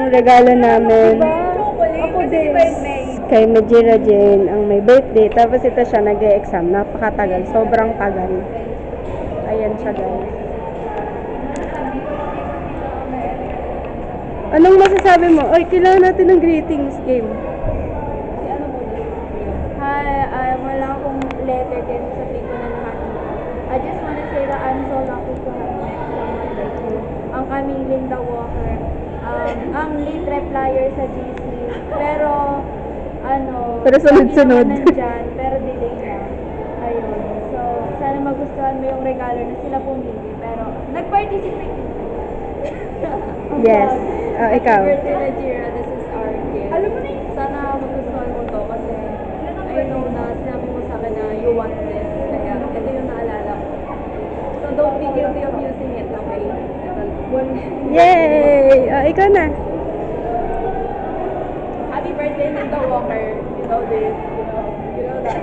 ang regalo namin. Ako din. Kay Majira Jane ang may birthday. Tapos ito siya nag-e-exam. Napakatagal. Sobrang tagal. Ayan siya guys. Anong masasabi mo? Ay, kailangan natin ng greetings game. Hi, wala akong letter din sa ko na lahat. I just wanna say that I'm so lucky to have met someone like you. Ang aming Linda Walker. Ang lead replier sa GC. Pero, Pero sunod-sunod. lagi naman nandyan, pero delay na. Ayun. So, sana magustuhan mo yung regalo na sila pumili. Pero, nag-participate. Yes. Ikaw. Happy birthday, Najira. This is our gift. Alam mo na yun. Sana magustuhan mo to kasi I know na sinabi mo sa akin na you want this. Kaya, ito yung naalala ko. So, don't be guilty of using it, okay? Ito, one. Yay! Ikaw na. Happy birthday, Linda Walker. You know this. You know that.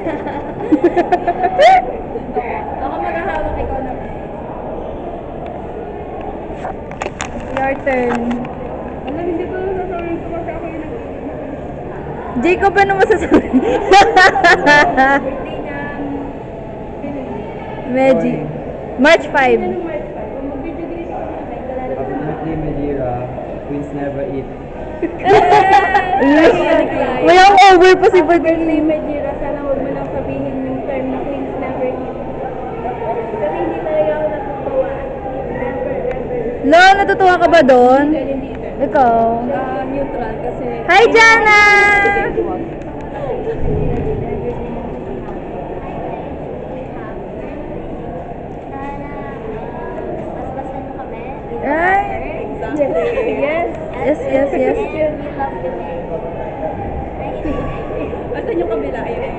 Ako maghahawak, ikaw na. Your turn. Alam, hindi ko nasasabihin ko kasi ako yung Jacob, ano masasabi? birthday ng Meji. March 5. Anong March 5? Kung mag-video din ako na kayo, kalala ko Happy birthday, Medira. Queens never eat. Walang over pa si Happy birthday. birthday, Medira. Sana huwag mo lang sabihin yung term na queens never eat. Kasi hindi talaga ako natutuwa. Never, ever. Lo, natutuwa ka ba doon? Hindi. Ikaw. Neutral kasi... Hi, Jana! Basbasan mo kami. Ay! Yes. Yes, yes, yes. You love the name. Basta yung kabila, ayun.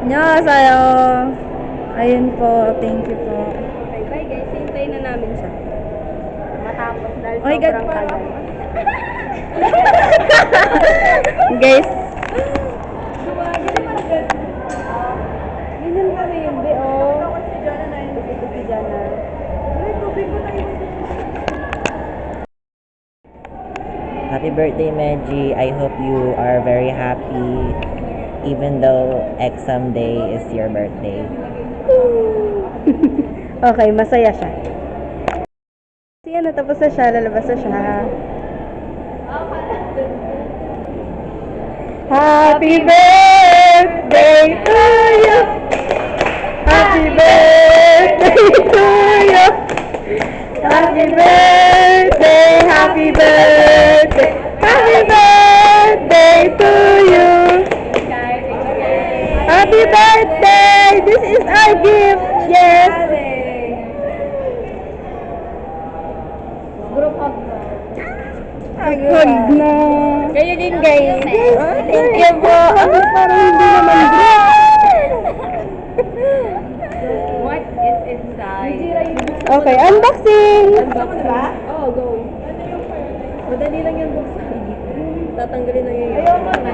Nyo, sayo. Ayun po, thank you po. Okay, bye guys. Hintayin na namin siya. Matapos dahil Oh my God, sobrang tagal. Guys, Ganyan kami yun, be. Oh. Si Jana na yun. Si Jana. Ay, tubig ko tayo. Happy birthday, Meji. I hope you are very happy even though exam day is your birthday. okay, masaya siya. Kasi ano, tapos na siya, lalabas na siya. Happy birthday to you! Happy birthday to you! Happy birthday, happy birthday, happy birthday to you! Happy birthday! This is our gift! Yes! Group hug na. Hug na! Kayo din, guys. Thank you po! Parang hindi naman group! What is inside? Okay, unboxing! Gusto mo na ba? Oo, go. Madali lang yung buksan. Tatanggalin lang yung ayaw mo na.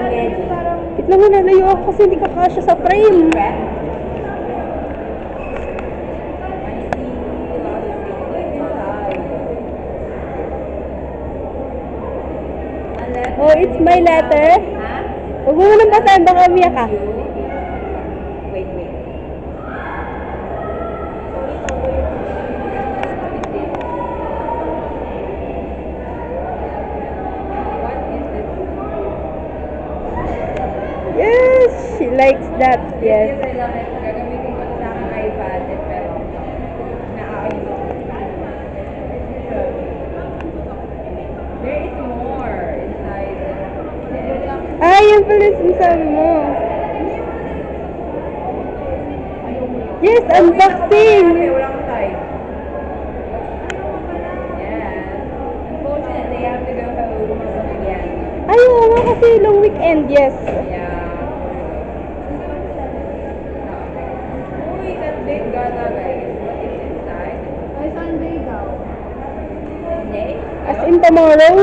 Wait lang, nalayo ako kasi hindi kakasya sa frame. Oh, it's my letter. Huwag mo nang basahin, baka umiyak ka. Wait. What is this? Yes, she likes that. Yes. I love it. Gagamitin ko sa aking iPad, pero naaayos ko. There is more inside. Ah, yan pala yung sinasabi mo. Yes, unboxing! Wala akong time. Yes. Unfortunately, I have to go home again. Ay, oo nga kasi long weekend, yes. Yeah. Uy, Sunday gala guys. What is inside? Ay, Sunday daw. Sunday? As in tomorrow?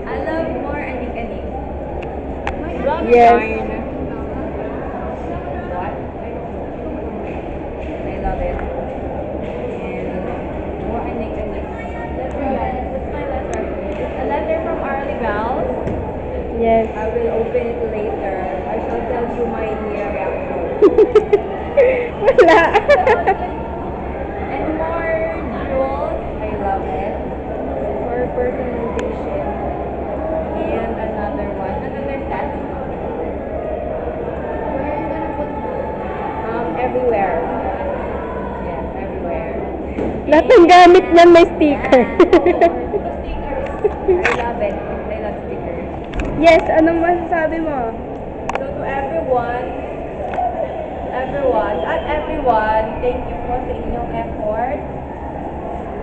I love more anik-anik. Yes. What? I love it. And more anik Wala. And more jewels. I love it. For personalization. And another one. Another set. Where are you gonna put that? Everywhere. Yes, everywhere. Lahat ng gamit niyan may sticker. I love it. I love stickers. Yes, anong masasabi mo? So to everyone, thank you po sa inyong effort.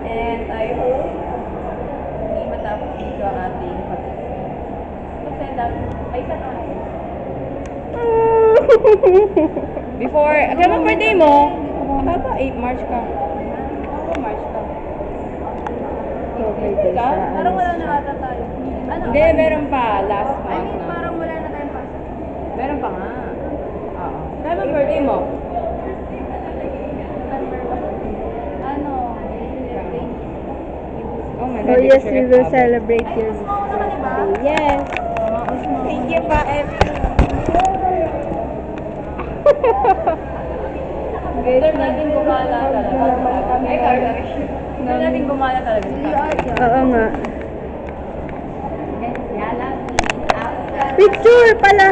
And I hope hindi matapos dito ang ating pag-send out. Ay, saan ako? Before, kailan birthday mo? Akala 8 March ka. Ako March ka. Okay, guys. Ka? Parang wala na ata tayo. Ano? Hindi, meron pa. Last I month mean, na. parang wala na tayong pasok. Meron pa nga. Oo. Kailan birthday mo? Ano? Oh my Oh God. yes, we will celebrate your birthday. Yes. Thank you pa, everyone. Guys, natin gumala talaga. Ay, Carlos. Natin gumala talaga. Oo nga. Picture pala.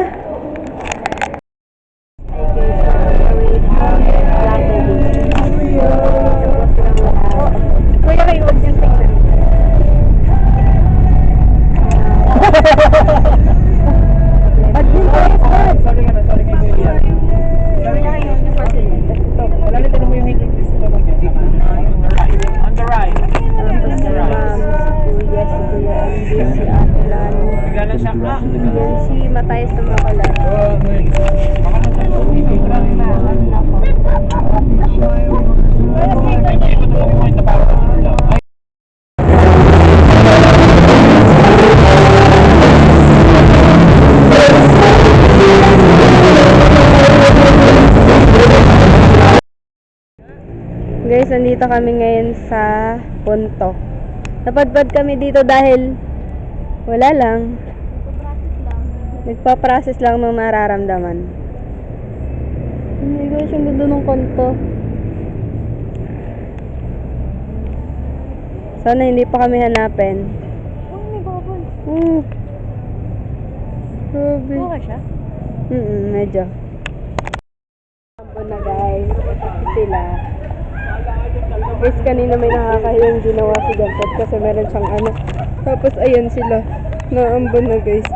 Kuya, kayo huwag niyang tingnan. On the right. Tapos si ma'am, si kuya, si kuya MD, si ate Lani. Bigla lang siya. Yan si Matayas na makulat. Guys, nandito kami ngayon sa Punto. Napadpad kami dito dahil wala lang. Nagpa-process lang ng nararamdaman. Oh my gosh, ang ganda ng kanto. Sana hindi pa kami hanapin. Oh, may bubble. Grabe. Okay siya? Medyo. Sampo na guys. Sila. Guys, kanina may nakakahiyang ginawa si Jampot kasi meron siyang ano. Tapos ayan sila. Naambon na guys.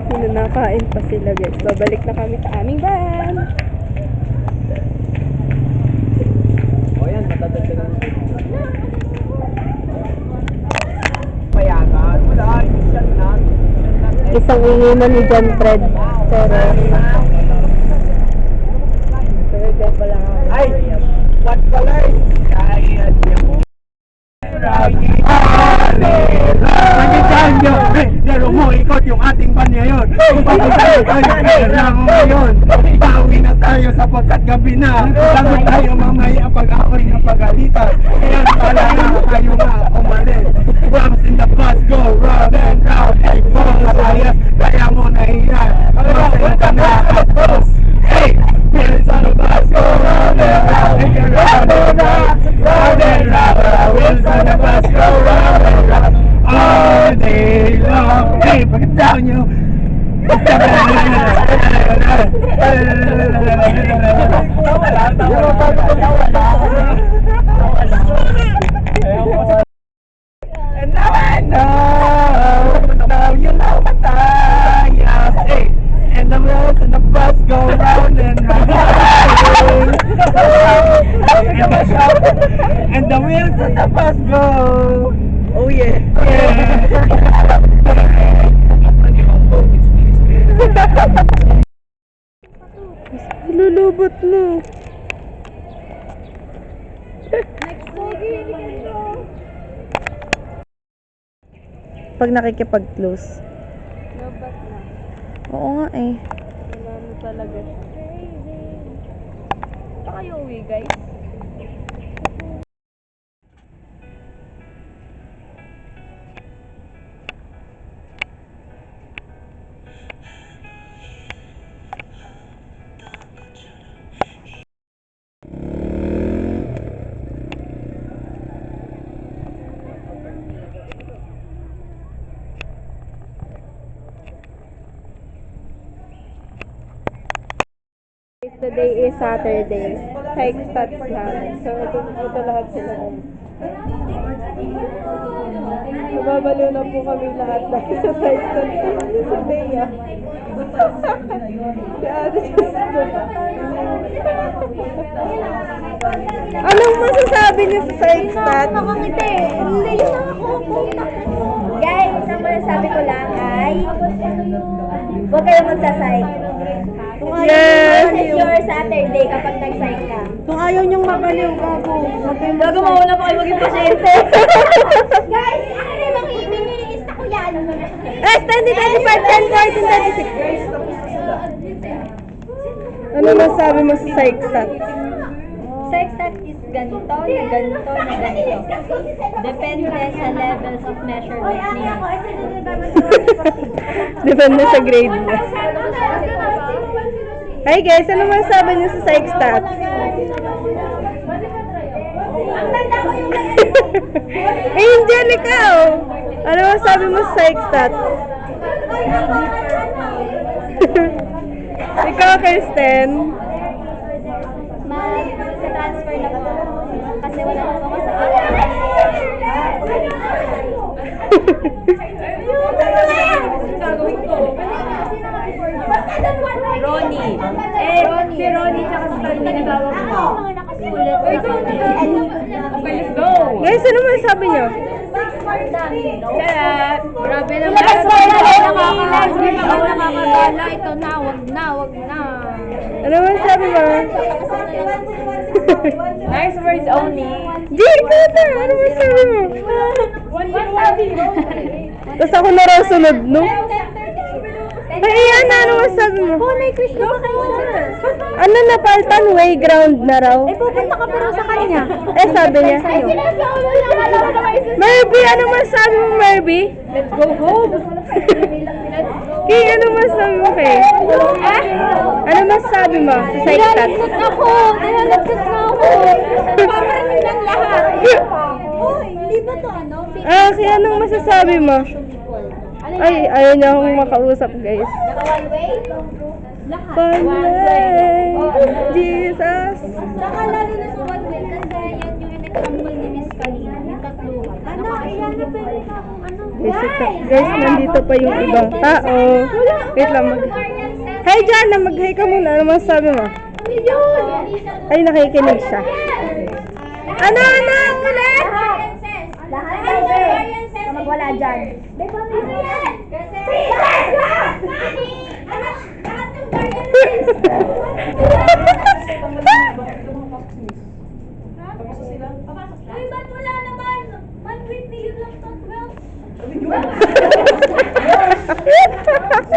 Pinanakain pa sila guys. Babalik na kami sa aming van. O yan, matagad ka lang. Payagan. Wala, yan na. Isang inginan ni John Fred. Pero Ay, what pala eh? Kaya niya mo. Pagkitaan niyo, laro mo, ikot yung ating ban ngayon. Pagkitaan tayo, laro mo ngayon. Bawi na tayo sapagkat gabi na. Lago tayo mamaya pag-akoy ng pagalitan. Kaya pala na tayo nga umalis. Rams in the bus go round and round. Ay, mga sayas, kaya mo na iyan. Kasi ka na kastos. Hey! Wheels on the bus go round and round. Hey, round and round, round and round. Wheels on the bus go round and round. All day long. Hey, pagkatao nyo. And now I know. Now you know what I am. Hey, and the wheels and the bus go round and round. And the wheels and the bus go. Oh yeah. lulubot mo. Pag nakikipag-close. Lobat na. Oo nga eh. Wala na talaga siya. Pa kayo uwi, guys? today is Saturday. Psych stats namin. So, ito lahat sila. Nababalo na po kami lahat dahil sa psych stats namin sa Bea. Si Ate Anong masasabi niyo sa psych stats? Nakangiti. Hindi na ako. Guys, ang masasabi ko lang ay huwag kayong magsasay. Yes! This is your Saturday kapag nag-sign ka. Kung ayaw niyong magaliw, gago. Gago, mauna pa kayo maging pasyente. Guys, ano na bang i-lista ko yan? S20, 25, 10, 14, 26. Ano masabi mo sa psych stats? Sextat is ganito, na ganito, na ganito. Depende sa levels of measurement niya. Depende sa grade mo. Hi guys, ano masasabi niyo sa psych stats? Angel, ikaw! Ano masabi mo sa psych stats? Ikaw, Kirsten? Mag-transfer na po. Kasi wala na po ako sa Ronnie. Si Ronnie tsaka si Ronnie nagawag mo. Nakasulit. Okay, let's go. Guys, ano masasabi niyo? Kaya, grabe naman. Nakakagala. Ito na, wag na, wag na. Ano masasabi mo? Nice words only. Jay, ikaw na! Ano masasabi mo? Tapos ako na raw sunod, no? Ay, ayan na! Ano masasabi mo? Oh, may quiz na ba kayo? Ano napaltan? Way ground na raw? Eh, pupunta ka pero sa kanya. Eh, sabi niya. Merby, ano masasabi mo, Merby? Let's go home. Kay, ano masasabi mo, Kay? Ano masasabi mo sa psych stats? ako! Nilalagot na ako! Paparating ng lahat! Uy, hindi ba to ano? Kaya anong masasabi mo? Ay, ayaw niya akong makausap, guys. One way? Lahat. One way, Jesus. Saka lalo na sa one way kasi yan yung in-example ni Miss kanina. Yung tatluhan. Ano? Iyan na pwede ka kung ano. Guys, nandito pa yung ibang tao. Wait lang, Hi, Jana, mag-hi ka muna. Ano masasabi mo? Ay, nakikinig siya. Ano? Ulit? Lahat tayo. Magwala dyan. Ano yan? Uy, ba't wala naman? Man with me, you lang to 12.